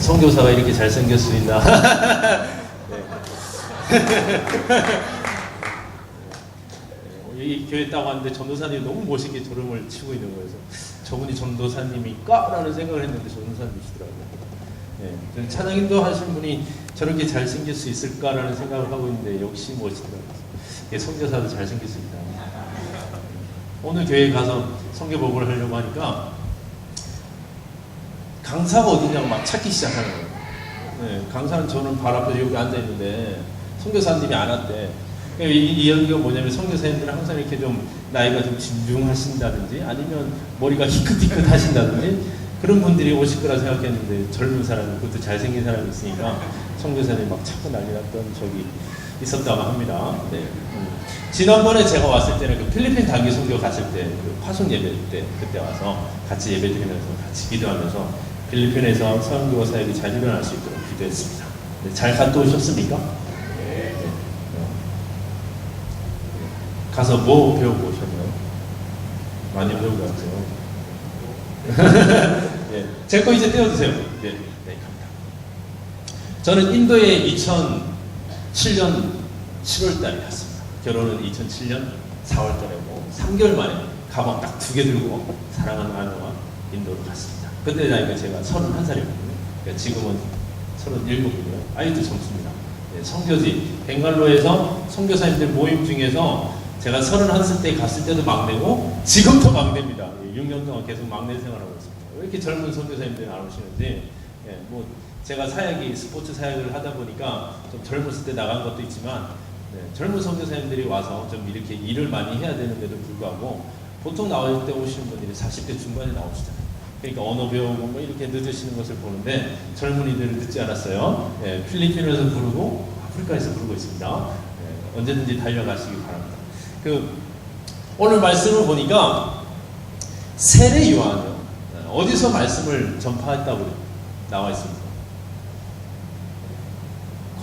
선교사가 이렇게 잘생길 수 있나? 네. 이 교회 딱 왔는데 전도사님이 너무 멋있게 졸음을 치고 있는 거예요. 저분이 전도사님일까? 라는 생각을 했는데 전도사님이시더라고요. 네. 찬양인도 하신 분이 저렇게 잘생길 수 있을까라는 생각을 하고 있는데 역시 멋있더라고요. 선교사도 잘생길 수 있다. 오늘 교회에 가서 선교 보고를 하려고 하니까 강사가 어디냐고 막 찾기 시작하는 거예요. 네, 강사는 저는 바로 앞에 여기 앉아있는데 선교사님이 안 왔대. 이 이야기가 뭐냐면 선교사님들은 항상 이렇게 좀 나이가 좀 진중하신다든지 아니면 머리가 희끗희끗 하신다든지 그런 분들이 오실 거라 생각했는데 젊은 사람, 그것도 잘생긴 사람이 있으니까 선교사님 막 찾고 난리 났던 적이 있었다고 합니다. 네. 지난번에 제가 왔을 때는 그 필리핀 단기 선교 갔을 때, 그 파송 예배 때, 그때 와서 같이 예배 드리면서 같이 기도하면서 필리핀에서 선교 사역이 잘 일어날 수 있도록 기도했습니다. 네, 잘 갔다 오셨습니까? 네. 가서 뭐 배우고 오셨나요? 많이 배우고 왔어요. 네. 제 거 이제 떼어주세요. 네, 네, 갑니다. 저는 인도에 2007년 7월달에 갔습니다. 결혼은 2007년 4월달이고 3개월 만에 가방 딱 2개 들고 사랑하는 아내와 인도로 갔습니다. 그때 나이가 제가 31살이거든요. 그러니까 지금은 37이고요. 아이도 젊습니다. 네, 선교지 벵갈로에서 선교사님들 모임 중에서 제가 31살 때 갔을 때도 막내고 지금도 막내입니다. 6년 동안 계속 막내 생활하고 있습니다. 왜 이렇게 젊은 선교사님들이 안 오시는지. 예, 뭐 제가 사역이 스포츠 사역을 하다 보니까 좀 젊었을 때 나간 것도 있지만 네, 젊은 선교사님들이 와서 좀 이렇게 일을 많이 해야 되는데도 불구하고 보통 나올 때 오시는 분들이 40대 중반에 나오시잖아요. 그러니까 언어 배우고 뭐 이렇게 늦으시는 것을 보는데 젊은이들은 늦지 않았어요. 네, 필리핀에서 부르고 아프리카에서 부르고 있습니다. 네, 언제든지 달려가시기 바랍니다. 오늘 말씀을 보니까 세례 요한이요. 어디서 말씀을 전파했다고 나와 있습니다.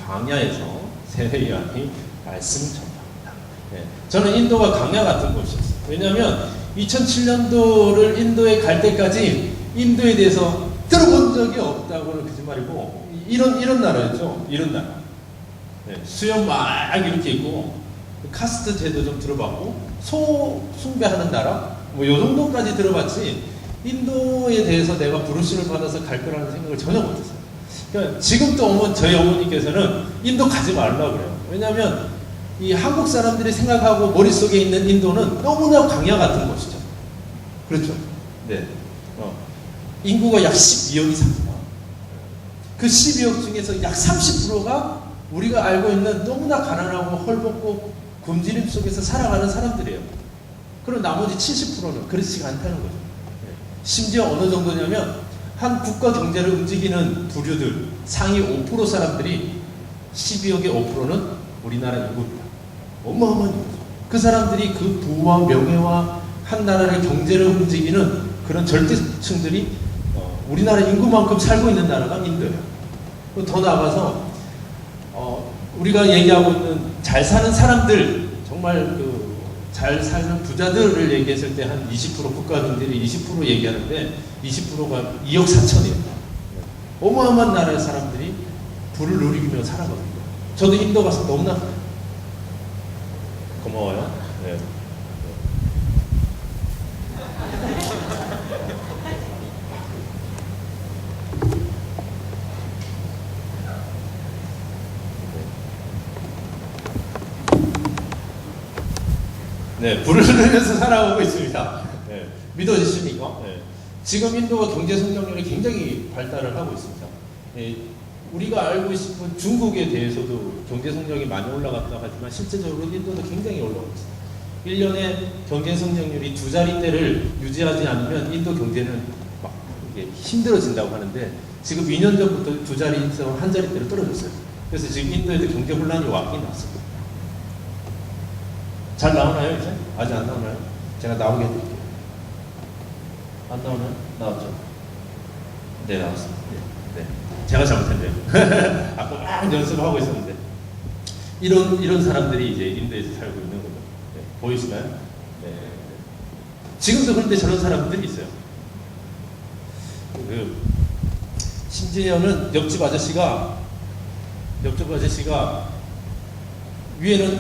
광야에서 세례 요한이 말씀을 전파합니다. 네, 저는 인도가 광야 같은 곳이었어요. 왜냐하면 2007년도를 인도에 갈 때까지 인도에 대해서 들어본 적이 없다고는 거짓말이고 이런 나라였죠. 이런 나라. 네, 수염 막 이렇게 있고 카스트 제도 좀 들어봤고 소 숭배하는 나라 뭐 요 정도까지 들어봤지 인도에 대해서 내가 부르심을 받아서 갈 거라는 생각을 전혀 못했어요. 그러니까 지금 또 저희 어머니께서는 인도 가지 말라고 그래요. 왜냐하면 이 한국 사람들이 생각하고 머릿속에 있는 인도는 너무나 광야 같은 곳이죠. 그렇죠? 네. 인구가 약 12억이 삽니다. 그 12억 중에서 약 30%가 우리가 알고 있는 너무나 가난하고 헐벗고 굶주림 속에서 살아가는 사람들이에요. 그럼 나머지 70%는 그렇지가 않다는 거죠. 심지어 어느 정도냐면 한 국가 경제를 움직이는 부류들 상위 5% 사람들이 12억의 5%는 우리나라 인구입니다. 어마어마한 인구죠. 그 사람들이 그 부와 명예와 한 나라의 경제를 움직이는 그런 절대층들이 우리나라 인구만큼 살고 있는 나라가 인도예요. 더 나아가서 우리가 얘기하고 있는 잘 사는 사람들 정말 잘 사는 부자들을 얘기했을 때 한 20% 국가경제를 20% 얘기하는데 20%가 2억 4천이에요. 어마어마한 나라의 사람들이 부를 누리며 살아가거든요. 저도 인도 가서 너무나 고마워요. 네. 네, 불을 흐르면서 살아오고 있습니다. 네, 믿어지십니까? 네. 지금 인도가 경제 성장률이 굉장히 발달을 하고 있습니다. 네, 우리가 알고 싶은 중국에 대해서도 경제 성장이 많이 올라갔다 하지만 실제적으로 인도도 굉장히 올라가고 있습니다. 1년에 경제 성장률이 2자릿대를 유지하지 않으면 인도 경제는 막 이게 힘들어진다고 하는데 지금 2년 전부터 2자릿대에서 1자릿대로 떨어졌어요. 그래서 지금 인도에도 경제 혼란이 왔긴 왔습니다. 잘 나오나요, 이제? 아직 안 나오나요? 제가 나오게 해드릴게요. 안 나오나요? 나왔죠? 네, 나왔습니다. 네. 네. 제가 잘못했네요. 아까 막 연습하고 있었는데. 이런 사람들이 이제 인도에서 살고 있는 거죠. 네. 보이시나요? 네. 지금도 그런데 저런 사람들이 있어요. 심지어는 옆집 아저씨가 위에는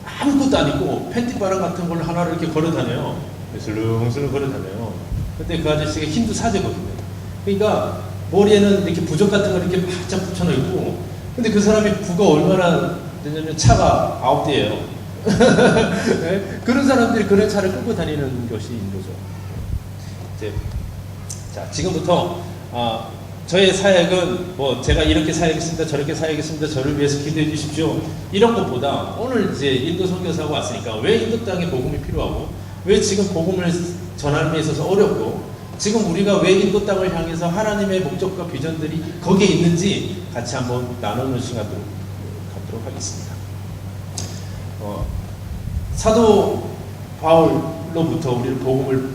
아무것도 안 입고 팬티바람 같은 걸 하나를 이렇게 걸어 다녀요. 슬렁슬렁 걸어 다녀요. 근데 그 아저씨가 힌두 사제거든요. 그러니까 머리에는 이렇게 부적 같은 걸 이렇게 바짝 붙여놓고, 근데 그 사람이 부가 얼마나 되냐면 차가 9대예요. 네? 그런 사람들이 그런 차를 끌고 다니는 것이 인도죠. 자, 지금부터 저의 사역은 뭐 제가 이렇게 사역했습니다, 저렇게 사역했습니다, 저를 위해서 기도해 주십시오, 이런 것보다 오늘 이제 인도 선교사가 왔으니까 왜 인도 땅에 복음이 필요하고, 왜 지금 복음을 전하는 데 있어서 어렵고, 지금 우리가 왜 인도 땅을 향해서 하나님의 목적과 비전들이 거기에 있는지 같이 한번 나누는 시간을 갖도록 하겠습니다. 사도 바울로부터 우리는 복음을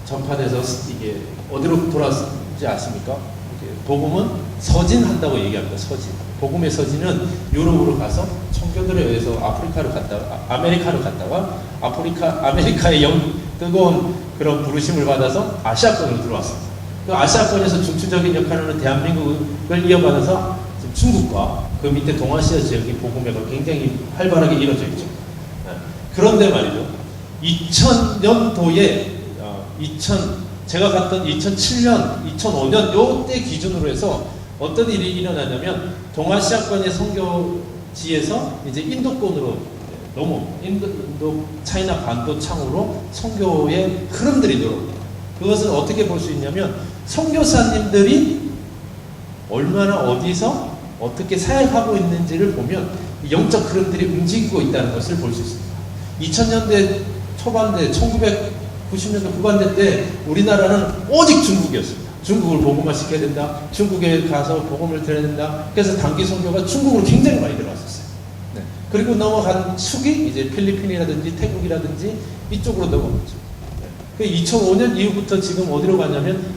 전파돼서 이게 어디로 돌아왔는지 아십니까? 복음은 서진한다고 얘기합니다. 서진. 복음의 서진은 유럽으로 가서 청교도에 의해서 아메리카로 갔다가 아메리카의 뜨거운 그런 부르심을 받아서 아시아권으로 들어왔습니다. 그 아시아권에서 중추적인 역할을 하는 대한민국을 이어받아서 중국과 그 밑에 동아시아 지역의 복음회가 굉장히 활발하게 이루어져 있죠. 그런데 말이죠, 2000년도에 제가 갔던 2007년, 2005년 요때 기준으로 해서 어떤 일이 일어나냐면, 동아시아권의 선교지에서 이제 인도권으로 인도 차이나 반도 창으로 선교의 흐름들이 들어옵니다. 그것은 어떻게 볼 수 있냐면, 선교사님들이 얼마나 어디서 어떻게 사역하고 있는지를 보면 영적 흐름들이 움직이고 있다는 것을 볼 수 있습니다. 2000년대 초반대, 1990년대 후반대 때 우리나라는 오직 중국이었습니다. 중국을 복음화 시켜야 된다, 중국에 가서 복음을 드려야 된다. 그래서 단기 선교가 중국으로 굉장히 많이 들어왔었어요. 네. 그리고 넘어간 축이 이제 필리핀이라든지 태국이라든지 이쪽으로 넘어갔죠. 네. 그 2005년 이후부터 지금 어디로 가냐면,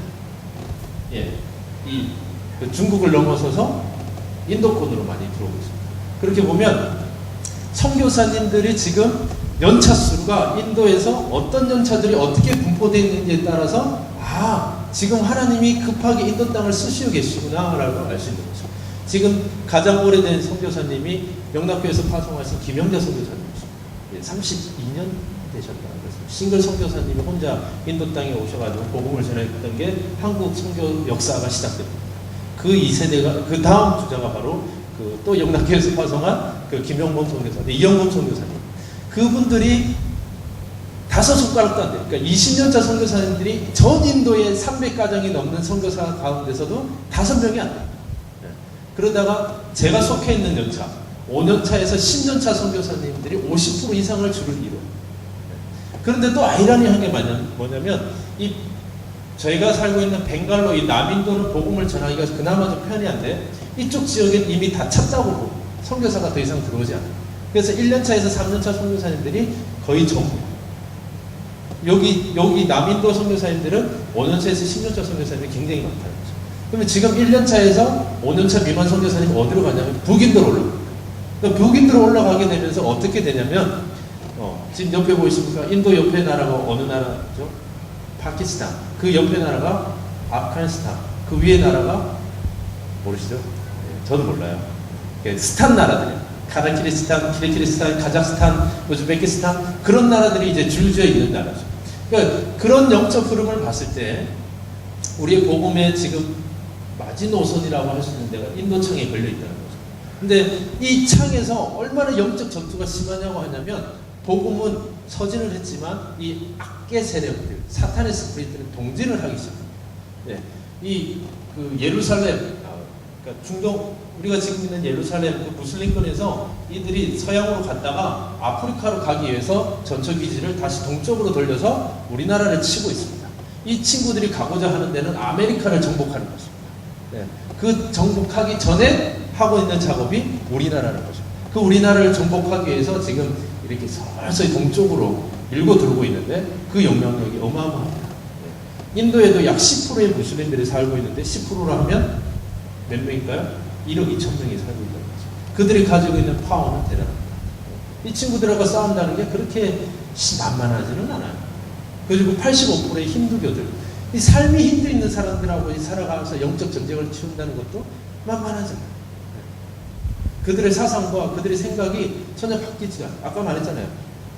그 중국을 넘어서서 인도권으로 많이 들어오고 있습니다. 그렇게 보면 선교사님들이 지금 연차 수가 인도에서 어떤 연차들이 어떻게 분포되어 있는지에 따라서 지금 하나님이 급하게 인도 땅을 쓰시고 계시구나 라고 알 수 있는 거죠. 지금 가장 오래된 선교사님이 영락교에서 파송하신 김영자 선교사님이십니다. 32년 되셨다. 그래서 싱글 선교사님이 혼자 인도 땅에 오셔가지고 복음을 전했던 게 한국 선교 역사가 시작됩니다. 그 2세대가, 그 다음 주자가 바로 또 영락교에서 파송한 그 김영범 선교사님, 이영범 선교사님. 그분들이 5손가락도 안 돼요. 그러니까 20년차 선교사님들이 전 인도의 300가정이 넘는 선교사 가운데서도 5명이 안 돼요. 그러다가 제가 속해 있는 연차, 5년차에서 10년차 선교사님들이 50% 이상을 줄을 이뤄요. 그런데 또 아이러니한 게 뭐냐면, 저희가 살고 있는 벵갈로 이 남인도는 복음을 전하기가 그나마 좀 편리한데, 이쪽 지역엔 이미 다 찼다고 보고 선교사가 더 이상 들어오지 않아요. 그래서 1년차에서 3년차 선교사님들이 거의 전부. 여기 남인도 선교사님들은 5년차에서 10년차 선교사님이 굉장히 많다는 거죠. 그러면 지금 1년차에서 5년차 미만 선교사님이 어디로 가냐면 북인도로 올라갑니다. 그러니까 북인도로 올라가게 되면서 어떻게 되냐면, 지금 옆에 보이십니까? 인도 옆에 나라가 어느 나라죠? 파키스탄. 그 옆에 나라가 아프가니스탄. 그 위에 나라가 모르시죠? 저도 몰라요. 스탄 나라들이에요. 키르기스탄, 카자흐스탄, 우즈베키스탄, 그런 나라들이 이제 줄지어 있는 나라죠. 그러니까 그런 영적 흐름을 봤을 때 우리의 복음에 지금 마지노선이라고 할 수 있는 데가 인도창에 걸려 있다는 거죠. 근데 이 창에서 얼마나 영적 전투가 심하냐고 하냐면, 복음은 서진을 했지만 이 악계 세력들, 사탄의 스프릿들은 동진을 하기 시작합니다. 예루살렘, 그러니까 중동, 우리가 지금 있는 예루살렘 그 무슬림권에서 이들이 서양으로 갔다가 아프리카로 가기 위해서 전초기지를 다시 동쪽으로 돌려서 우리나라를 치고 있습니다. 이 친구들이 가고자 하는 데는 아메리카를 정복하는 것입니다. 그 정복하기 전에 하고 있는 작업이 우리나라는 거죠. 그 우리나라를 정복하기 위해서 지금 이렇게 서서히 동쪽으로 밀고 들어오고 있는데, 그 영향력이 어마어마합니다. 인도에도 약 10%의 무슬림들이 살고 있는데 10%로 하면 몇 명일까요? 1억 2천 명이 살고 있다는 거죠. 그들이 가지고 있는 파워는 대단합니다. 이 친구들하고 싸운다는 게 그렇게 만만하지는 않아요. 그리고 85%의 힌두교들, 이 삶이 힘도 있는 사람들하고 살아가면서 영적 전쟁을 치운다는 것도 만만하잖아요. 그들의 사상과 그들의 생각이 전혀 바뀌지 않아요. 아까 말했잖아요.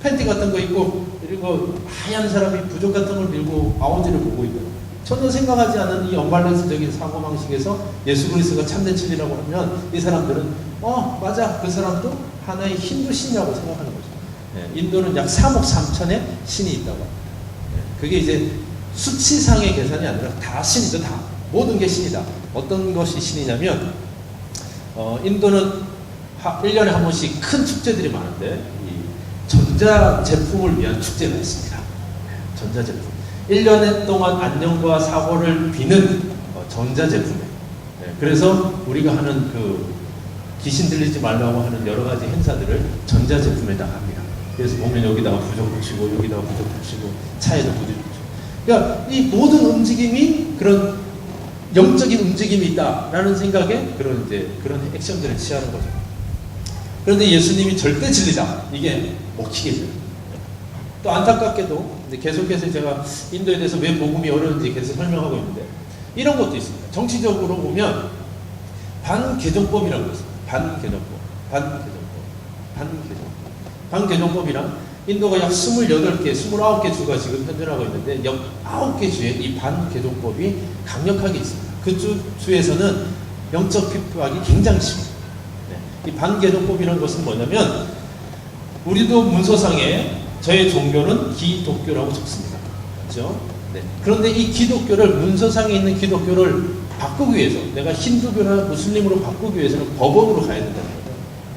팬티 같은 거 입고 그리고 하얀 사람이 부족 같은 걸 밀고 아버지를 보고 있는 전혀 생각하지 않은 이 언밸런스적인 사고방식에서 예수 그리스도가 참된 진리라고 하면 이 사람들은 맞아, 그 사람도 하나의 힌두 신이라고 생각하는 거죠. 인도는 약 3억 3천의 신이 있다고 합니다. 그게 이제 수치상의 계산이 아니라 다 신이죠. 다 모든 게 신이다. 어떤 것이 신이냐면 인도는 1년에 한 번씩 큰 축제들이 많은데 이 전자제품을 위한 축제가 있습니다. 전자제품. 1년 동안 안녕과 사고를 비는 전자제품이에요. 그래서 우리가 하는 그 귀신 들리지 말라고 하는 여러 가지 행사들을 전자제품에다가 합니다. 그래서 보면 여기다가 부적 붙이고 여기다가 부적 붙이고 차에도 부적 붙이고. 그러니까 이 모든 움직임이 그런 영적인 움직임이 있다라는 생각에 그런 액션들을 취하는 거죠. 그런데 예수님이 절대 진리다. 이게 먹히게 돼요. 또 안타깝게도 계속해서 제가 인도에 대해서 왜 복음이 어려운지 계속 설명하고 있는데 이런 것도 있습니다. 정치적으로 보면 반개정법이라는 거 있습니다. 반개정법이란 인도가 약 28개, 29개 주가 지금 현존하고 있는데 약 9개 주에 이 반개정법이 강력하게 있습니다. 그 주에서는 영적 핍박이 굉장히 심합니다. 이 반개정법이라는 것은 뭐냐면 우리도 문서상에 저의 종교는 기독교라고 적습니다. 그렇죠? 그런데 이 기독교를 문서상에 있는 기독교를 바꾸기 위해서 내가 힌두교나 무슬림으로 바꾸기 위해서는 법원으로 가야 된다는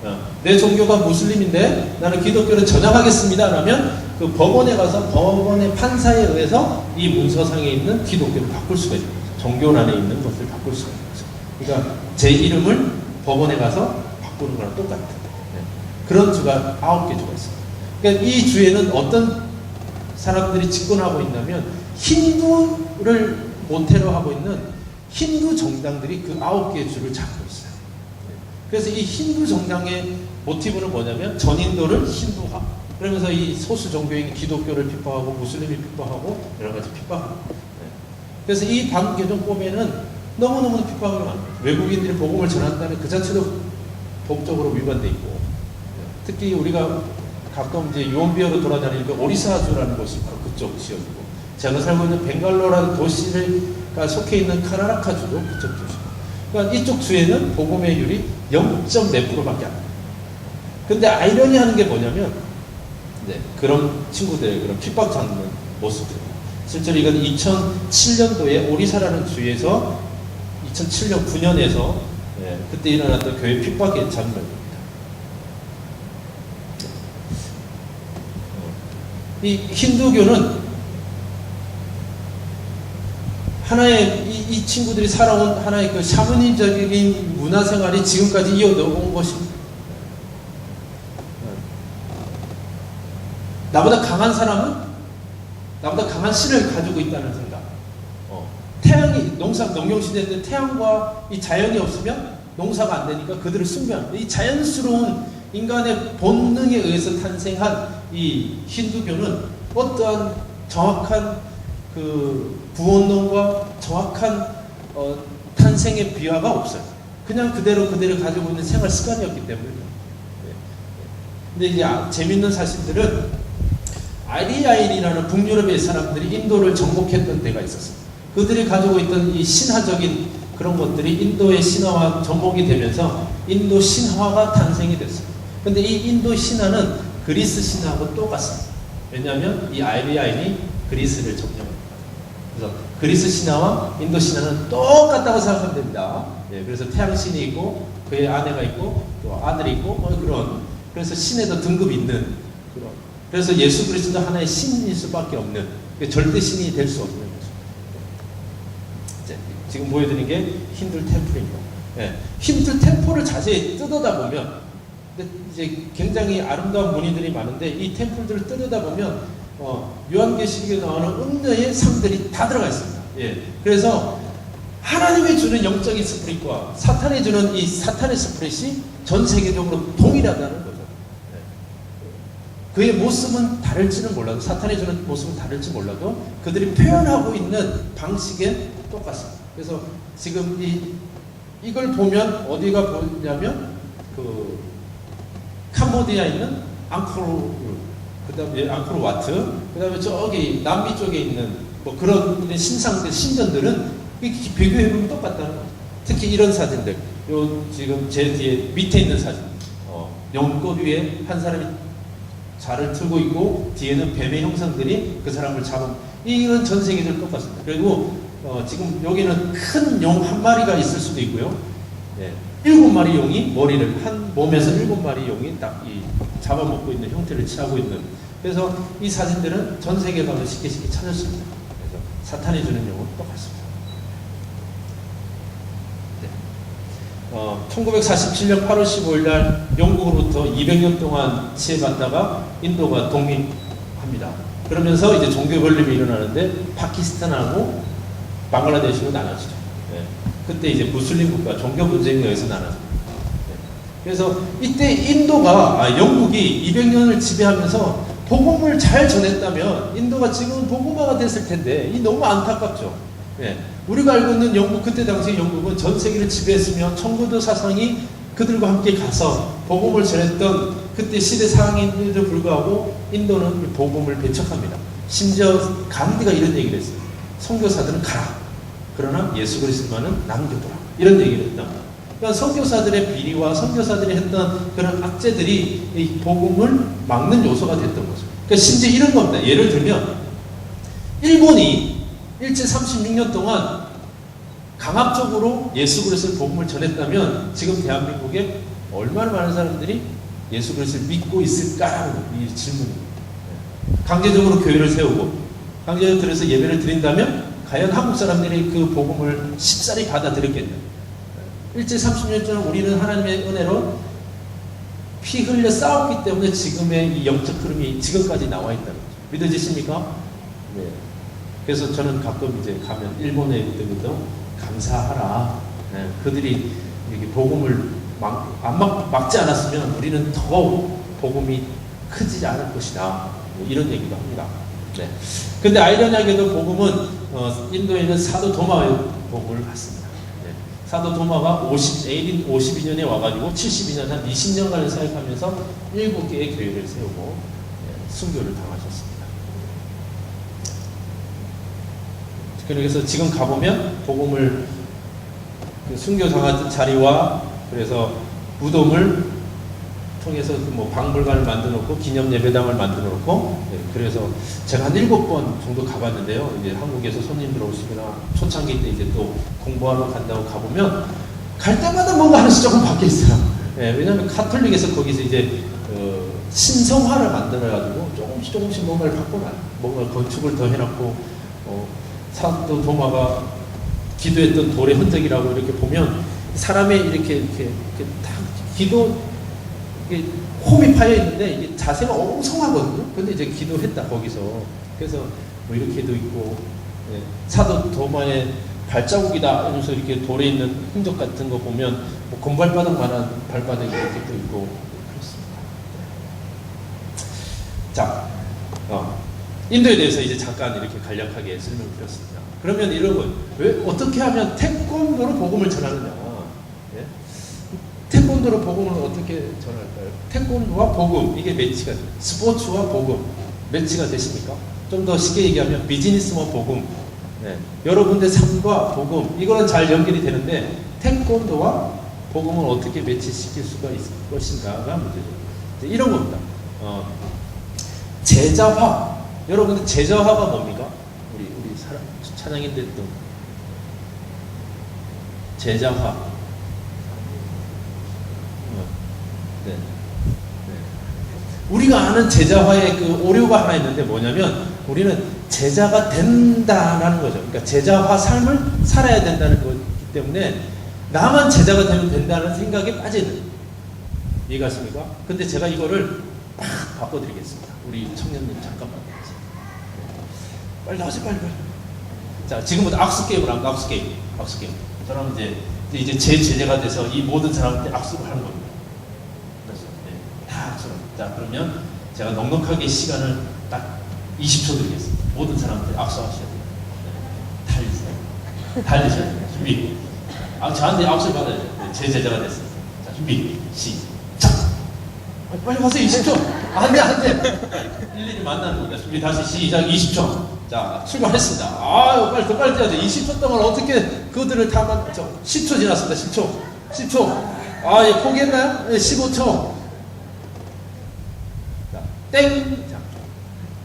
거죠. 내 종교가 무슬림인데 나는 기독교를 전향하겠습니다. 라면 그 법원에 가서 법원의 판사에 의해서 이 문서상에 있는 기독교를 바꿀 수가 있는 거죠. 종교 안에 있는 것을 바꿀 수가 있는 거죠. 그러니까 제 이름을 법원에 가서 바꾸는 거랑 똑같아요. 그런 주가 9개 주가 있습니다. 그러니까 이 주에는 어떤 사람들이 집권하고 있냐면 힌두를 모태로 하고 있는 힌두 정당들이 그 9개의 주를 잡고 있어요. 그래서 이 힌두 정당의 모티브는 뭐냐면 전인도를 힌두화. 그러면서 이 소수 종교인 기독교를 핍박하고 무슬림을 핍박하고 여러 가지 핍박합니다. 그래서 이 반개정법에는 너무너무 핍박을 합니다. 외국인들이 복음을 전한다는 그 자체도 법적으로 위반돼 있고, 특히 우리가 가끔 이제 유언비어로 돌아다니니까 오리사주라는 곳이 바로 그쪽 지역이고, 제가 살고 있는 벵갈로라는 도시가 속해 있는 카라라카주도 그쪽 도시고, 그러니까 이쪽 주에는 복음의 율이 0.몇%밖에 안 돼요. 근데 아이러니하는 게 뭐냐면, 그런 친구들의 그런 핍박받는 모습입니다. 실제로 이건 2007년도에 오리사라는 주에서 2007년 9년에서 그때 일어났던 교회 핍박의 장면입니다. 이 힌두교는 하나의 이 친구들이 살아온 하나의 그 샤머니적인 문화생활이 지금까지 이어온 것입니다. 나보다 강한 사람은 나보다 강한 신을 가지고 있다는 생각. 태양이 농경시대인데 태양과 이 자연이 없으면 농사가 안 되니까 그들을 숭배합니다. 이 자연스러운 인간의 본능에 의해서 탄생한 이 힌두교는 어떠한 정확한 그 구원론과 정확한 탄생의 비화가 없어요. 그냥 그대로 가지고 있는 생활 습관이었기 때문입니다. 근데 이제 재밌는 사실들은 아리아인이라는 북유럽의 사람들이 인도를 정복했던 때가 있었습니다. 그들이 가지고 있던 이 신화적인 그런 것들이 인도의 신화와 접목이 되면서 인도 신화가 탄생이 됐어요. 근데 이 인도 신화는 그리스 신화하고 똑같습니다. 왜냐하면 이 아리아인이 그리스를 점령합니다. 그래서 그리스 신화와 인도 신화는 똑같다고 생각하면 됩니다. 그래서 태양신이 있고 그의 아내가 있고 또 아들이 있고 그런, 그래서 신에도 등급이 있는 그런, 그래서 예수 그리스도는 하나의 신일 수밖에 없는, 절대 신이 될 수 없는 거죠. 지금 보여드린 게 힌두 템플입니다. 힌두 템플을 자세히 뜯어다 보면, 이제 굉장히 아름다운 무늬들이 많은데 이 템플들을 뜯어다 보면 요한계시록에 나오는 음녀의 상들이 다 들어가 있습니다. 그래서 하나님이 주는 영적인 스피릿과 사탄이 주는 이 사탄의 스피릿이 전 세계적으로 동일하다는 거죠. 그의 모습은 다를지는 몰라도, 사탄이 주는 모습은 다를지 몰라도 그들이 표현하고 있는 방식은 똑같습니다. 그래서 지금 이걸 보면 어디가 보냐면 그 캄보디아에 있는 앙코르, 그다음에 앙코르와트, 그다음에 저기 남미 쪽에 있는 뭐 그런 신전들은 비교해보면 똑같다는 거죠. 특히 이런 사진들, 요 지금 제 뒤에 밑에 있는 사진, 연꽃 위에 한 사람이 자를 틀고 있고 뒤에는 뱀의 형상들이 그 사람을 잡은, 이건 전 세계적으로 똑같습니다. 그리고 지금 여기는 큰 용 한 마리가 있을 수도 있고요. 예, 7마리 용이 머리를, 한 몸에서 7마리 용이 딱 잡아먹고 있는 형태를 취하고 있는, 그래서 이 사진들은 전 세계 가서 쉽게 찾을 수 있습니다. 그래서 사탄이 주는 용은 똑같습니다. 1947년 8월 15일 날 영국으로부터 200년 동안 치해받다가 인도가 독립합니다. 그러면서 이제 종교 분립이 일어나는데 파키스탄하고 방글라데시로 나눠지죠. 네. 그때 이제 무슬림 국가 종교 분쟁에 의해서 나눠집니다. 네. 그래서 이때 인도가, 영국이 200년을 지배하면서 복음을 잘 전했다면 인도가 지금 복음화가 됐을 텐데, 이 너무 안타깝죠. 네. 우리가 알고 있는 영국, 그때 당시 영국은 전 세계를 지배했으며 청교도 사상이 그들과 함께 가서 복음을 전했던 그때 시대 상황인데도 불구하고 인도는 복음을 배척합니다. 심지어 간디가 이런 얘기를 했어요. 선교사들은 가라. 그러나 예수 그리스도만은 남겨두라. 이런 얘기를 했다. 그러니까 선교사들의 비리와 선교사들이 했던 그런 악재들이 이 복음을 막는 요소가 됐던 거죠. 그러니까 심지어 이런 겁니다. 예를 들면 일본이 일제 36년 동안 강압적으로 예수 그리스도의 복음을 전했다면 지금 대한민국에 얼마나 많은 사람들이 예수 그리스도를 믿고 있을까라는 이 질문입니다. 강제적으로 교회를 세우고 강제적으로 들여서 예배를 드린다면 과연 한국 사람들이 그 복음을 쉽사리 받아들였겠냐. 일제 30년 동안 우리는 하나님의 은혜로 피 흘려 싸웠기 때문에 지금의 이 영적 흐름이 지금까지 나와 있다는 거죠. 믿어지십니까? 네. 그래서 저는 가끔 이제 가면 일본에 있더라도 감사하라. 네, 그들이 이렇게 복음을 막지 않았으면 우리는 더 복음이 크지 않을 것이다. 뭐 이런 얘기도 합니다. 네. 근데 아이러니하게도 복음은 인도에 있는 사도 도마의 복음을 받습니다. 네. 사도 도마가 AD 52년에 와가지고 72년, 한 20년간을 사역하면서 7개의 교회를 세우고 순교를 당하셨습니다. 그래서 지금 가보면 복음을 순교 당한 자리와 그래서 무덤을 통해서 뭐 박물관을 만들어 놓고 기념 예배당을 만들어 놓고, 그래서 제가 한 7번 정도 가봤는데요. 이제 한국에서 손님들 오시거나 초창기 때 이제 또 공부하러 간다고 가보면 갈 때마다 뭔가 하나씩 조금 바뀌어 있어요. 왜냐하면 카톨릭에서 거기서 이제 신성화를 만들어가지고 조금씩 뭔가를 바꿔놔요. 뭔가 건축을 더 해놨고, 사도 도마가 기도했던 돌의 흔적이라고 이렇게 보면 사람의 이렇게 딱 홈이 파여 있는데 이게 자세가 엉성하거든요. 근데 이제 기도했다 거기서. 그래서 뭐 이렇게도 있고, 사도 도마의 발자국이다 이러면서 이렇게 돌에 있는 흔적 같은 거 보면 뭐 금발바닥만한 발바닥이 이렇게 또 있고 그렇습니다. 자, 인도에 대해서 이제 잠깐 이렇게 간략하게 설명을 드렸습니다. 그러면 여러분, 왜 어떻게 하면 태권도로 복음을 전하느냐? 예? 태권도로 복음을 어떻게 전할까요? 태권도와 복음, 이게 매치가 돼요. 스포츠와 복음, 매치가 되십니까? 좀 더 쉽게 얘기하면 비즈니스와 복음, 여러분의 삶과 복음, 이거는 잘 연결이 되는데 태권도와 복음을 어떻게 매치시킬 수가 있을 것인가가 문제죠. 이런 겁니다. 제자화. 여러분들 제자화가 뭡니까? 우리 찬양인들도 제자화. 네. 우리가 아는 제자화의 그 오류가 하나 있는데 뭐냐면 우리는 제자가 된다라는 거죠. 그러니까 제자화 삶을 살아야 된다는 거기 때문에 나만 제자가 되면 된다는 생각에 빠지는. 이해가십니까? 근데 제가 이거를 팍 바꿔드리겠습니다. 우리 청년님 잠깐만. 빨리 나오세요, 빨리. 자, 지금부터 악수 게임을 합니다. 악수 게임. 저랑 이제 제 제자가 돼서 이 모든 사람한테 악수를 하는 겁니다. 그래서 다 악수를. 자, 그러면 제가 넉넉하게 시간을 딱 20초 드리겠습니다. 모든 사람들 악수하셔야 돼요. 네. 달리세요. 달리셔야 돼요. 준비. 저한테 악수 받아야 돼요. 네, 제 제자가 됐습니다. 자, 준비. 시작. 빨리 가세요. 20초. 안 돼. 일일이 만나는 겁니다. 준비 다시 시작. 20초. 자, 출발했습니다. 빨리 더 빨리 뛰어야 돼. 20초 동안 어떻게 그들을 다 10초 지났습니다. 10초. 예, 포기했나요? 예, 15초. 자, 땡.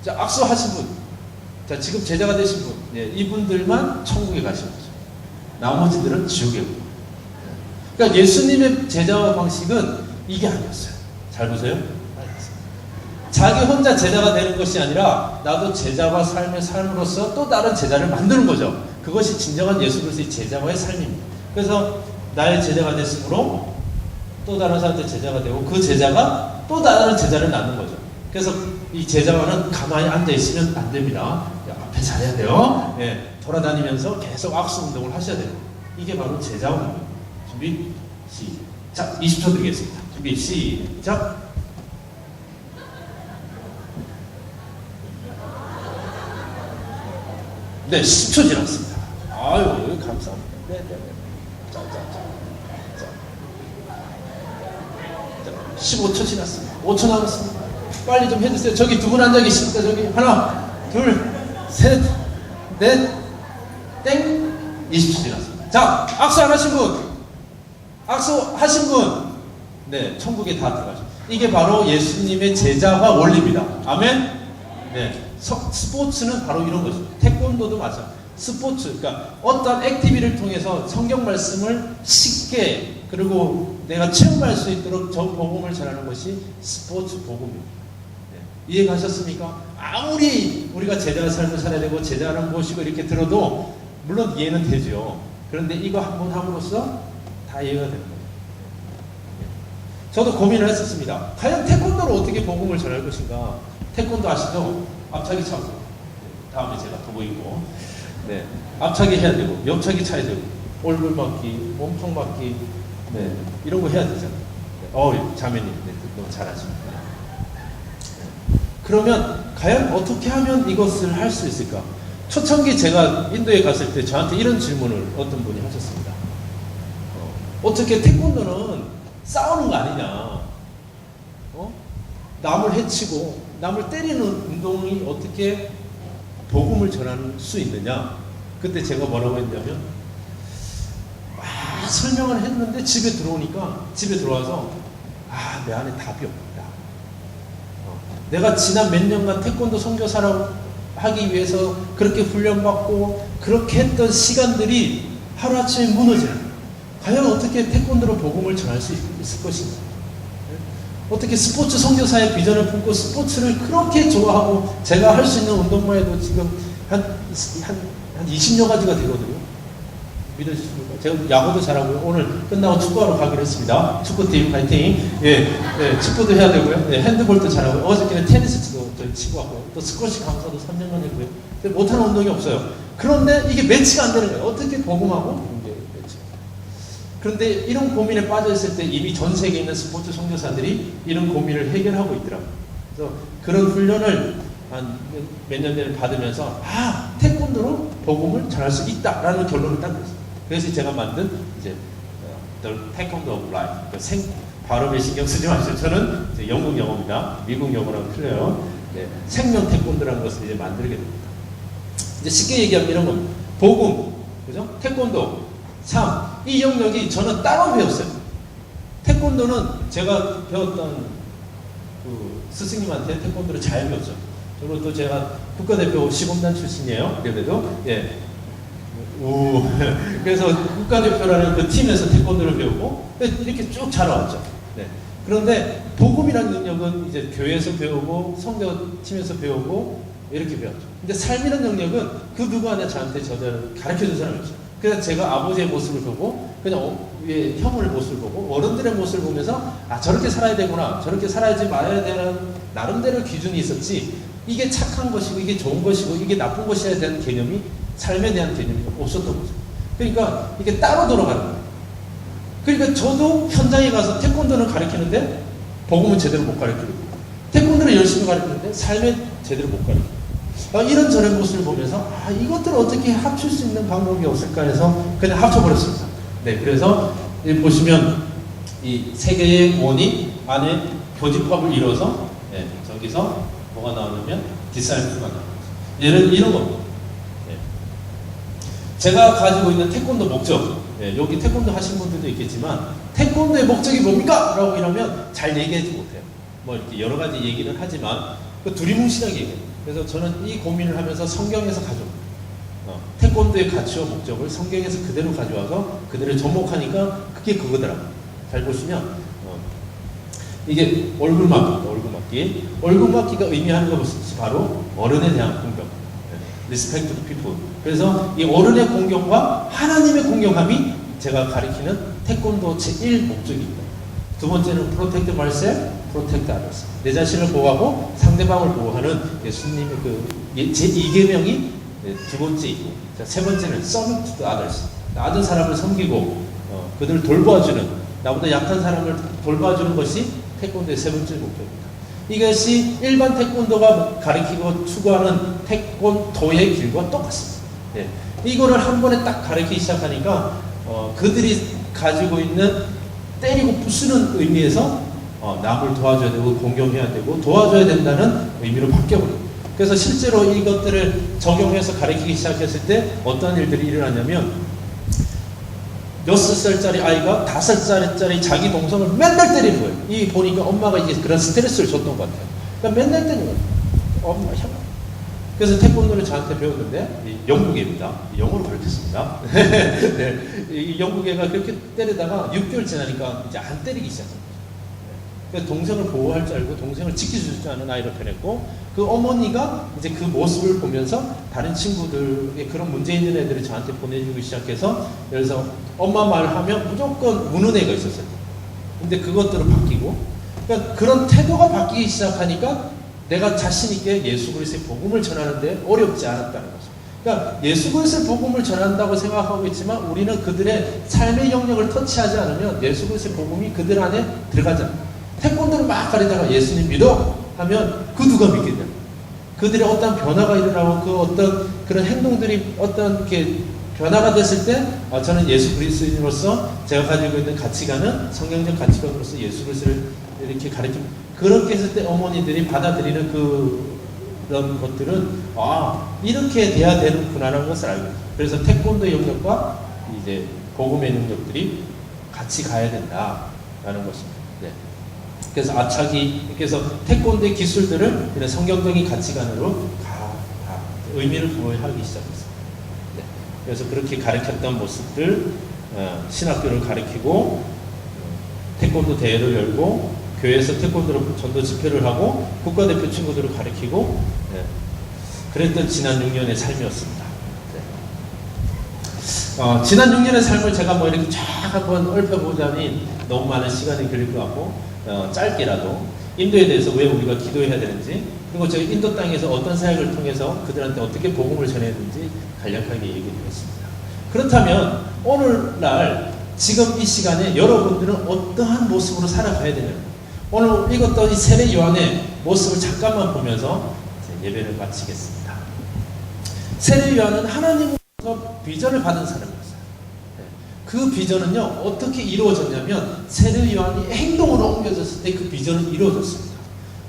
자, 악수하신 분. 자, 지금 제자가 되신 분. 예, 이분들만 천국에 가시는 거죠. 나머지들은 지옥에 가요. 그러니까 예수님의 제자와 방식은 이게 아니었어요. 잘 보세요. 자기 혼자 제자가 되는 것이 아니라 나도 제자와 삶의 삶으로서 또 다른 제자를 만드는 거죠. 그것이 진정한 예수 그리스도의 제자와의 삶입니다. 그래서 나의 제자가 됐으므로 또 다른 사람들 제자가 되고 그 제자가 또 다른 제자를 낳는 거죠. 그래서 이 제자와는 가만히 앉아 있으면 안 됩니다. 앞에 잘해야 돼요. 예, 돌아다니면서 계속 악수 운동을 하셔야 돼요. 이게 바로 제자 운동입니다. 준비 시작. 20초 드리겠습니다. 준비 시작. 네, 10초 지났습니다. 감사합니다. 네. 자. 15초 지났습니다. 5초 남았습니다. 빨리 좀 해주세요. 저기 두 분 앉아 계십니까? 저기 하나, 둘, 셋, 넷, 땡. 20초 지났습니다. 자, 악수 안 하신 분, 악수하신 분, 네, 천국에 다 들어가십니다. 이게 바로 예수님의 제자화 원리입니다. 아멘. 네. 스포츠는 바로 이런 거죠. 태권도도 마찬가지. 스포츠, 그러니까 어떤 액티비티를 통해서 성경 말씀을 쉽게 그리고 내가 체험할 수 있도록 저 복음을 전하는 것이 스포츠 복음입니다. 네. 이해 가셨습니까? 아무리 우리가 제자의 삶을 살아야 되고 제자는 무엇이고 이렇게 들어도 물론 이해는 되죠. 그런데 이거 한 번 함으로써 다 이해가 되는 거예요. 저도 고민을 했었습니다. 과연 태권도로 어떻게 복음을 전할 것인가? 태권도 아시죠? 앞차기 차고, 다음에 제가 더 보이고, 네, 앞차기 해야 되고, 옆차기 차야 되고, 얼굴 맞기, 몸통 맞기, 네, 이런 거 해야 되잖아요. 자매님, 네, 너무 잘하십니다. 네. 그러면 과연 어떻게 하면 이것을 할 수 있을까? 초창기 제가 인도에 갔을 때 저한테 이런 질문을 어떤 분이 하셨습니다. 어떻게 태권도는 싸우는 거 아니냐? 남을 해치고 남을 때리는 운동이 어떻게 복음을 전할 수 있느냐? 그때 제가 뭐라고 했냐면 설명을 했는데 집에 들어와서 내 안에 답이 없다. 내가 지난 몇 년간 태권도 선교사라고 하기 위해서 그렇게 훈련받고 그렇게 했던 시간들이 하루아침에 무너지는, 과연 어떻게 태권도로 복음을 전할 수 있을 것인가? 어떻게 스포츠 선교사의 비전을 품고 스포츠를 그렇게 좋아하고 제가 할 수 있는 운동만 해도 지금 한 20여 가지가 되거든요. 믿으십니까? 제가 야구도 잘하고요. 오늘 끝나고 축구하러 가기로 했습니다. 축구팀 파이팅. 예, 축구도 해야 되고요. 예, 핸드볼도 잘하고요. 어저께는 테니스도 치고 왔고요. 또 스쿼시 강사도 3년간 했고요. 못하는 운동이 없어요. 그런데 이게 매치가 안 되는 거예요. 어떻게 복음하고 그런데 이런 고민에 빠져있을 때 이미 전 세계에 있는 스포츠 선교사들이 이런 고민을 해결하고 있더라고요. 그래서 그런 훈련을 한 몇 년 전에 받으면서 태권도로 복음을 전할 수 있다라는 결론을 딱 냈어요. 그래서 제가 만든 이제 The Taekwondo of Life, 발음에 신경 쓰지 마시죠. 저는 이제 영국 영어입니다. 미국 영어랑 틀려요. 네, 생명 태권도라는 것을 이제 만들게 됩니다. 이제 쉽게 얘기하면 이런 겁니다. 복음, 그죠? 태권도, 삶, 이 영역이 저는 따로 배웠어요. 태권도는 제가 배웠던 그 스승님한테 태권도를 잘 배웠죠. 그리고 또 제가 국가대표 시범단 출신이에요. 그래도 그래서 국가대표라는 그 팀에서 태권도를 배우고 이렇게 쭉 자라왔죠. 네. 그런데 복음이라는 영역은 이제 교회에서 배우고 선교팀에서 배우고 이렇게 배웠죠. 근데 삶이라는 영역은 그 누구 하나 저한테 저를 가르쳐준 사람이 없어요. 그래서 제가 아버지의 모습을 보고 그냥 위에 형을 모습을 보고 어른들의 모습을 보면서 저렇게 살아야 되구나, 저렇게 살아야지 말아야 되는 나름대로 기준이 있었지, 이게 착한 것이고 이게 좋은 것이고 이게 나쁜 것이어야 되는 개념이, 삶에 대한 개념이 없었던 거죠. 그러니까 이게 따로 돌아가는 거예요. 그러니까 저도 현장에 가서 태권도는 가르치는데 복음은 제대로 못 가르치고, 태권도는 성경대로 열심히 가르치는데 삶에 제대로 못 가르쳐요. 이런 저의 모습을 보면서 이것들을 어떻게 합칠 수 있는 방법이 없을까 해서 그냥 합쳐버렸습니다. 네, 그래서 보시면 이 세 개의 원이 안에 교집합을 이뤄서 저기서 뭐가 나오냐면 디사이플가 나옵니다. 얘는 이런 겁니다. 제가 가지고 있는 태권도 목적, 여기 태권도 하신 분들도 있겠지만 태권도의 목적이 뭡니까? 라고 이러면 잘 얘기하지 못해요. 뭐 이렇게 여러 가지 얘기는 하지만 두리뭉실하게 얘기해요. 그래서 저는 이 고민을 하면서 성경에서 가져옵니다. 태권도의 가치와 목적을 성경에서 그대로 가져와서 그대로 접목하니까 그게 그거더라고요. 잘 보시면 이게 얼굴맞기. 얼굴맞기가 의미하는 것이 바로 어른에 대한 공경, respect to people. 그래서 이 어른의 공경과 하나님의 공경함이 제가 가리키는 태권도 제1 목적입니다. 두 번째는 protect myself, protect others. 내 자신을 보호하고 상대방을 보호하는 예수님의 제2계명이 두 번째이고, 세 번째는 submit to others. 낮은 사람을 섬기고 그들을 돌봐주는, 나보다 약한 사람을 돌봐주는 것이 태권도의 세 번째 목표입니다. 이것이 일반 태권도가 가리키고 추구하는 태권도의 길과 똑같습니다. 이거를 한 번에 딱 가르치기 시작하니까 그들이 가지고 있는 때리고 부수는 의미에서 남을 도와줘야 되고 공경해야 되고 도와줘야 된다는 의미로 바뀌어버립니다. 그래서 실제로 이것들을 적용해서 가르치기 시작했을 때 어떤 일들이 일어나냐면 6살짜리 아이가 5살짜리 자기 동생을 맨날 때리는 거예요. 이 보니까 엄마가 이제 그런 스트레스를 줬던 것 같아요. 그러니까 맨날 때리는 거예요. 엄마, 그래서 태권도를 저한테 배웠는데 영국애입니다. 영어로 가르쳤습니다. 네, 이 영국애가 그렇게 때리다가 6개월 지나니까 이제 안 때리기 시작합니다. 그래서 동생을 보호할 줄 알고 동생을 지켜줄 줄 아는 아이로 변했고, 그 어머니가 이제 그 모습을 보면서 다른 친구들의 그런 문제 있는 애들을 저한테 보내주기 시작해서, 예를 들어서 엄마 말하면 무조건 우는 애가 있었어요. 근데 그것들은 바뀌고, 그러니까 그런 태도가 바뀌기 시작하니까 내가 자신있게 예수 그리스도의 복음을 전하는데 어렵지 않았다는 거죠. 그러니까 예수 그리스도의 복음을 전한다고 생각하고 있지만 우리는 그들의 삶의 영역을 터치하지 않으면 예수 그리스도의 복음이 그들 안에 들어가지 않아요. 태권도를 막 가리다가 예수님 믿어 하면 그 누가 믿겠냐. 그들의 어떤 변화가 일어나고 그 어떤 그런 행동들이 어떤 이렇게 변화가 됐을 때 저는 예수 그리스도인으로서 제가 가지고 있는 가치관은 성경적 가치관으로서 예수 그리스도를 이렇게 가르칩니다. 그렇게 했을 때 어머니들이 받아들이는 그런 것들은 이렇게 돼야 되는구나라는 것을 알고, 그래서 태권도 영역과 이제 복음의 능력들이 같이 가야 된다라는 것입니다. 네. 그래서 그래서 태권도의 기술들을 이런 성경적인 가치관으로 의미를 부여하기 시작했습니다. 네. 그래서 그렇게 가르쳤던 모습들, 신학교를 가르치고 태권도 대회를 열고 교회에서 태권도로 전도 집회를 하고 국가대표 친구들을 가르치고, 그랬던 지난 6년의 삶이었습니다. 네. 지난 6년의 삶을 제가 뭐 이렇게 쫙 한번 읊어보자니 너무 많은 시간이 걸릴 것 같고, 짧게라도 인도에 대해서 왜 우리가 기도해야 되는지, 그리고 저희 인도 땅에서 어떤 사역을 통해서 그들한테 어떻게 복음을 전해야 되는지 간략하게 얘기를 했습니다. 그렇다면 오늘날 지금 이 시간에 여러분들은 어떠한 모습으로 살아가야 되냐, 오늘 읽었던 이 세례 요한의 모습을 잠깐만 보면서 예배를 마치겠습니다. 세례 요한은 하나님으로부터 비전을 받은 사람이었어요. 그 비전은요 어떻게 이루어졌냐면 세례 요한이 행동으로 옮겨졌을 때 그 비전은 이루어졌습니다.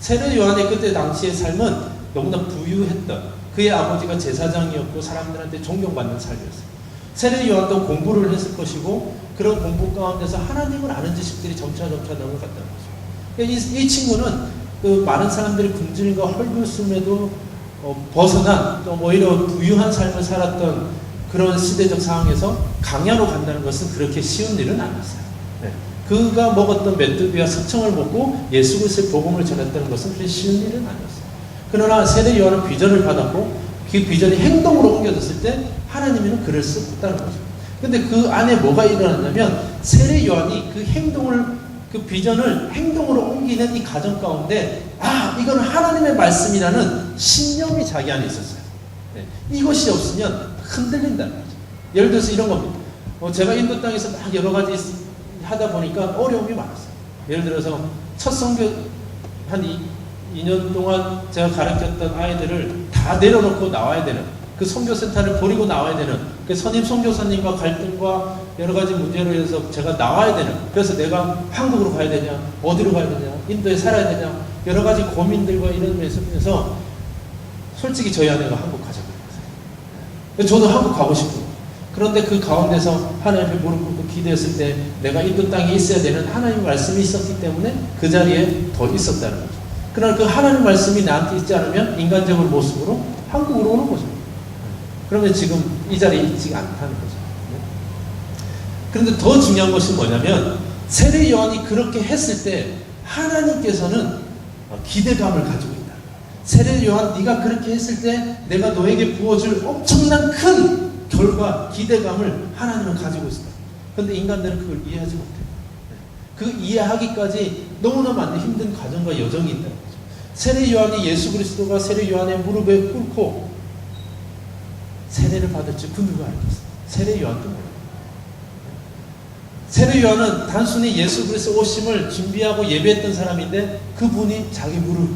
세례 요한의 그때 당시의 삶은 너무나 부유했던, 그의 아버지가 제사장이었고 사람들한테 존경받는 삶이었어요. 세례 요한도 공부를 했을 것이고 그런 공부 가운데서 하나님을 아는 지식들이 점차 넘어갔다는 거죠. 이 친구는 그 많은 사람들이 굶주림과 헐벗음에도 벗어난, 또 오히려 부유한 삶을 살았던 그런 시대적 상황에서 강야로 간다는 것은 그렇게 쉬운 일은 아니었어요. 네. 그가 먹었던 메뚜기와 석청을 먹고 예수 그리스도의 복음을 전했다는 것은 그렇게 쉬운 일은 아니었어요. 그러나 세례 요한은 비전을 받았고 그 비전이 행동으로 옮겨졌을 때 하나님은 그를 쓰었다는 거죠. 근데 그 안에 뭐가 일어났냐면 세례 요한이 그 비전을 행동으로 옮기는 이 과정 가운데 이거는 하나님의 말씀이라는 신념이 자기 안에 있었어요. 네. 이것이 없으면 흔들린다는 거죠. 예를 들어서 이런 겁니다. 제가 인도 땅에서 막 여러 가지 하다 보니까 어려움이 많았어요. 예를 들어서 첫 선교 한 2년 동안 제가 가르쳤던 아이들을 다 내려놓고 나와야 되는, 그 선교센터를 버리고 나와야 되는, 그 선임 선교사님과 갈등과 여러 가지 문제로 인해서 제가 나와야 되는, 그래서 내가 한국으로 가야 되냐, 어디로 가야 되냐, 인도에 살아야 되냐, 여러 가지 고민들과 이런 면에서 솔직히 저희 아내가 한국 가자고 했어요. 저도 한국 가고 싶고, 그런데 그 가운데서 하나님께 무릎 꿇고 기도했을 때 내가 인도 땅에 있어야 되는 하나님의 말씀이 있었기 때문에 그 자리에 더 있었다는 거죠. 그러나 그 하나님 말씀이 나한테 있지 않으면 인간적인 모습으로 한국으로 오는 거죠. 그러면 지금 이 자리에 있지 않다는 거죠. 그런데 더 중요한 것이 뭐냐면, 세례 요한이 그렇게 했을 때 하나님께서는 기대감을 가지고 있다. 세례 요한, 네가 그렇게 했을 때 내가 너에게 부어줄 엄청난 큰 결과, 기대감을 하나님은 가지고 있다. 그런데 인간들은 그걸 이해하지 못해요. 그 이해하기까지 너무나 많은 힘든 과정과 여정이 있다는 거죠. 세례 요한이, 예수 그리스도가 세례 요한의 무릎에 꿇고 세례를 받을지 그 누가 알겠어요? 세례 요한도 몰라요. 세례 요한은 단순히 예수 그리스도 오심을 준비하고 예배했던 사람인데, 그분이 자기 무릎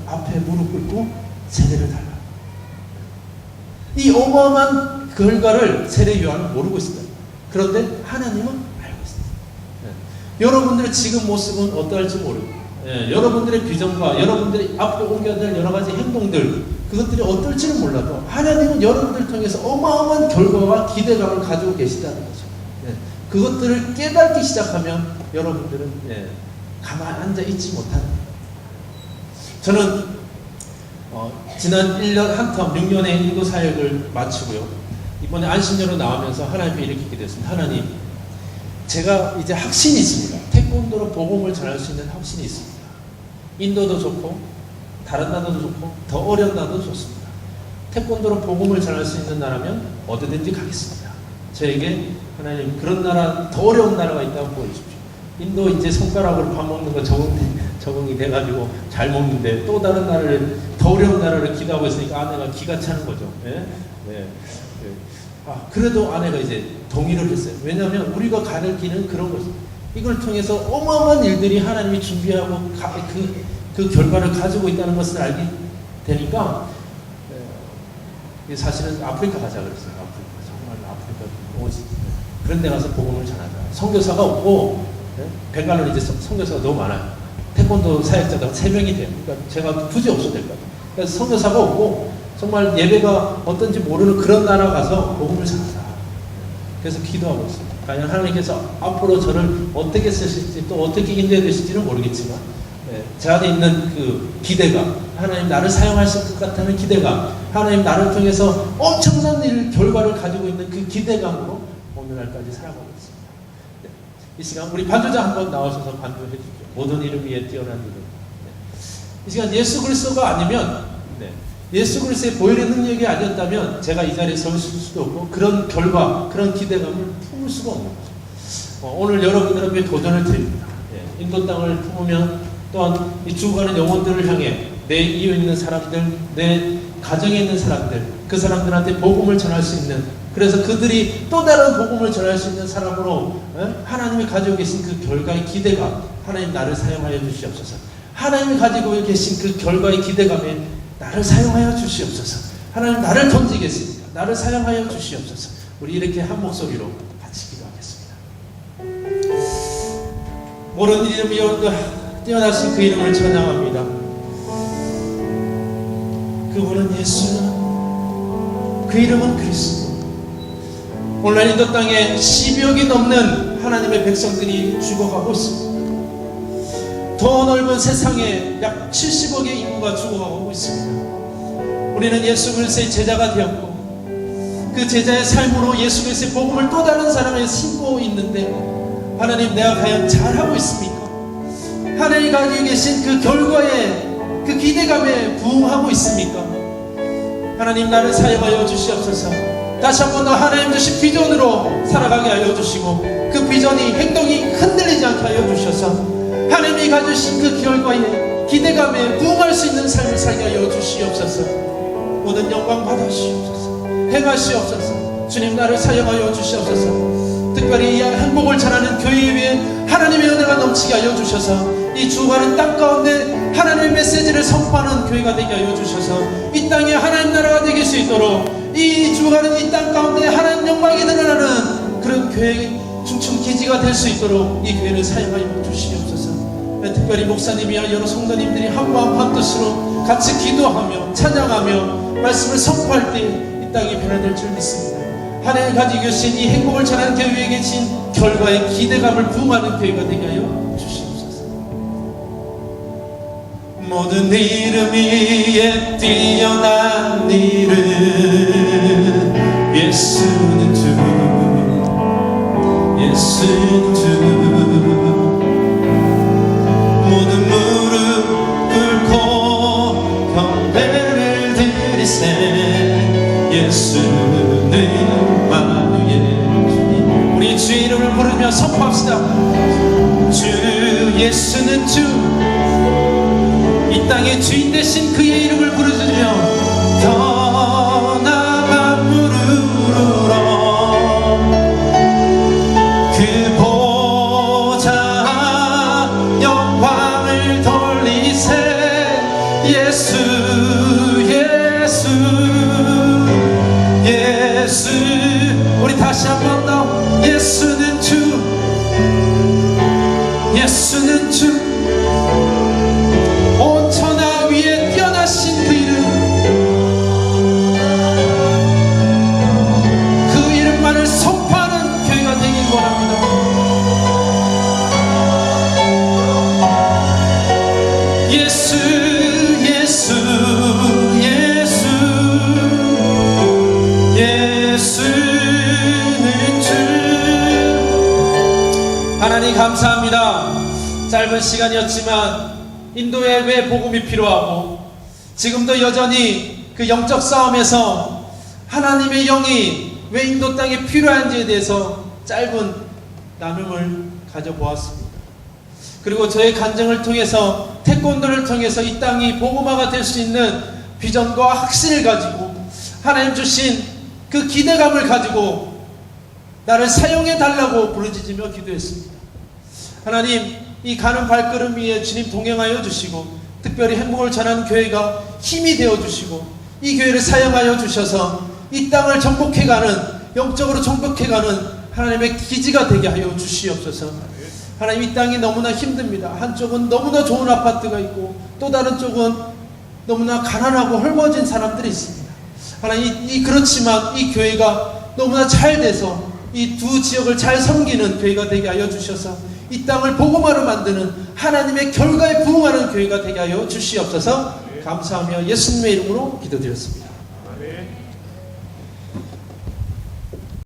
앞에 무릎 꿇고 세례를 달라. 이 어마어마한 결과를 세례 요한은 모르고 있습니다. 그런데 하나님은 알고 있습니다. 여러분들의 지금 모습은 어떠할지 모르고, 여러분들의 비전과 여러분들이 앞으로 옮겨야 될 여러 가지 행동들, 그것들이 어떨지는 몰라도 하나님은 여러분들을 통해서 어마어마한 결과와 기대감을 가지고 계시다는 거죠. 그것들을 깨닫기 시작하면 여러분들은 가만히 앉아 있지 못하는 거예요. 저는 지난 1년 한텀 6년의 인도 사역을 마치고요, 이번에 안신년으로 나오면서 하나님께 이렇게 기도했습니다. 하나님, 제가 이제 확신이 있습니다. 태권도로 복음을 전할 수 있는 확신이 있습니다. 인도도 좋고 다른 나라도 좋고 더 어려운 나라도 좋습니다. 태권도로 복음을 전할 수 있는 나라면 어디든지 가겠습니다. 저에게 하나님 그런 나라, 더 어려운 나라가 있다고 보여주십시오. 인도 이제 손가락으로 밥 먹는 거 적응이 돼가지고 잘 먹는데, 또 다른 나라를, 더 어려운 나라를 기도하고 있으니까 아내가 기가 차는 거죠. 그래도 아내가 이제 동의를 했어요. 왜냐하면 우리가 가는 길은 그런 것입니다. 이걸 통해서 어마어마한 일들이 하나님이 준비하고 그 결과를 가지고 있다는 것을 알게 되니까, 사실은 아프리카 가자 그랬어요. 아프리카, 정말 아프리카 오지. 그런 데 가서 복음을 전하자. 선교사가 없고, 벵갈로는 이제 선교사가 너무 많아요. 태권도 사역자가 3명이 돼요. 그러니까 제가 굳이 없어도 될 것 같아요. 그래서 선교사가 없고 정말 예배가 어떤지 모르는 그런 나라 가서 복음을 전하자. 그래서 기도하고 있습니다. 과연 하나님께서 앞으로 저를 어떻게 쓰실지, 또 어떻게 인도해 주실지는 모르겠지만, 제 안에 있는 그 기대감, 하나님 나를 사용하실 것 같다는 기대감, 하나님 나를 통해서 엄청난 결과를 가지고 있는 그 기대감으로 오늘날까지 살아가고 있습니다. 이 시간 우리 반주자 한번 나오셔서 반주해 주십시오. 모든 이름 위에 뛰어난 이름. 이 시간 예수 그리스도가 아니면, 예수 그리스도의 보혈의 능력이 아니었다면 제가 이 자리에 설 수도 없고, 그런 결과, 그런 기대감을 품을 수가 없는 거죠. 오늘 여러분들에게 도전을 드립니다. 인도 땅을 품으면, 또한 이 죽어가는 영혼들을 향해 내 이웃 있는 사람들, 내 가정에 있는 사람들, 그 사람들한테 복음을 전할 수 있는, 그래서 그들이 또 다른 복음을 전할 수 있는 사람으로 하나님이 가지고 계신 그 결과의 기대감, 하나님 나를 사용하여 주시옵소서. 하나님이 가지고 계신 그 결과의 기대감에 나를 사용하여 주시옵소서. 하나님 나를 던지겠습니다. 나를 사용하여 주시옵소서. 우리 이렇게 한 목소리로 같이 기도하겠습니다. 모든 이름이 뛰어나신 그 이름을 찬양합니다. 그분은 예수, 그 이름은 그리스도. 오늘 인도 땅에 10여억이 넘는 하나님의 백성들이 죽어가고 있습니다. 더 넓은 세상에 약 70억의 인구가 죽어가고 있습니다. 우리는 예수 그리스도의 제자가 되었고, 그 제자의 삶으로 예수 그리스도의 복음을 또 다른 사람에게 신고 있는데, 하나님 내가 과연 잘하고 있습니까? 하나님이 가지고 계신 그 결과에, 그 기대감에 부응하고 있습니까? 하나님 나를 사용하여 주시옵소서. 다시 한 번 더 하나님 주신 비전으로 살아가게 하여 주시고, 그 비전이, 행동이 흔들리지 않게 하여 주셔서 하나님이 가지신 그 결과에, 기대감에 부응할 수 있는 삶을 살게 하여 주시옵소서. 모든 영광 받으시옵소서. 행하시옵소서. 주님 나를 사용하여 주시옵소서. 특별히 이 행복을 전하는 교회 위에 하나님의 은혜가 넘치옵소서. 넘치게 하여 주셔서 이 죽어가는 땅 가운데 하나님의 메시지를 선포하는 교회가 되게 하여 주셔서 이 땅에 하나님 나라가 되길 수 있도록 이 죽어가는 이 땅 가운데 하나님 영광이 드러나는 그런 교회 중층 기지가 될 수 있도록 이 교회를 사용하여 주시옵소서. 특별히 목사님이야 여러 성도님들이 한 마음 한 뜻으로 같이 기도하며 찬양하며 말씀을 선포할 때 이 땅이 변화될 줄 믿습니다. 하나님 가지고 계신 이 행복을 전하는 교회에 계신 결과의 기대감을 부응하는 교회가 되게 하여 주시옵소서. 모든 이름 위에 뛰어난 이름 예수는 주 예수는 주 모든 무릎 꿇고 경배를 드리세 예수는 만유의 주님. 우리 주의 이름을 부르며 선포합시다. 주 예수는 주 이 땅의 주인 되신 그의 이름을 부르짖으며 더 나아가 무릎으로 그 보좌 영광을 돌리세 예수 예수 예수. 우리 다시 한 번 더 예수는 주 예수는 주 온 천하 위에 뛰어나신 그 이름 그 이름만을 선포하는 교회가 되길 원합니다. 예수 예수 예수 예수는 주. 하나님 감사합니다. 짧은 시간이었지만 인도에 왜 복음이 필요하고 지금도 여전히 그 영적 싸움에서 하나님의 영이 왜 인도 땅에 필요한지에 대해서 짧은 나눔을 가져보았습니다. 그리고 저의 간증을 통해서 태권도를 통해서 이 땅이 복음화가 될 수 있는 비전과 확신을 가지고 하나님 주신 그 기대감을 가지고 나를 사용해 달라고 부르짖으며 기도했습니다. 하나님 이 가는 발걸음 위에 주님 동행하여 주시고 특별히 행복을 전하는 교회가 힘이 되어 주시고 이 교회를 사용하여 주셔서 이 땅을 정복해가는 영적으로 정복해가는 하나님의 기지가 되게 하여 주시옵소서. 하나님 이 땅이 너무나 힘듭니다. 한쪽은 너무나 좋은 아파트가 있고 또 다른 쪽은 너무나 가난하고 헐벗은 사람들이 있습니다. 하나님 그렇지만 이 교회가 너무나 잘 돼서 이 두 지역을 잘 섬기는 교회가 되게 하여 주셔서 이 땅을 복음화로 만드는 하나님의 결과에 부응하는 교회가 되게 하여 주시옵소서. 감사하며 예수님의 이름으로 기도드렸습니다.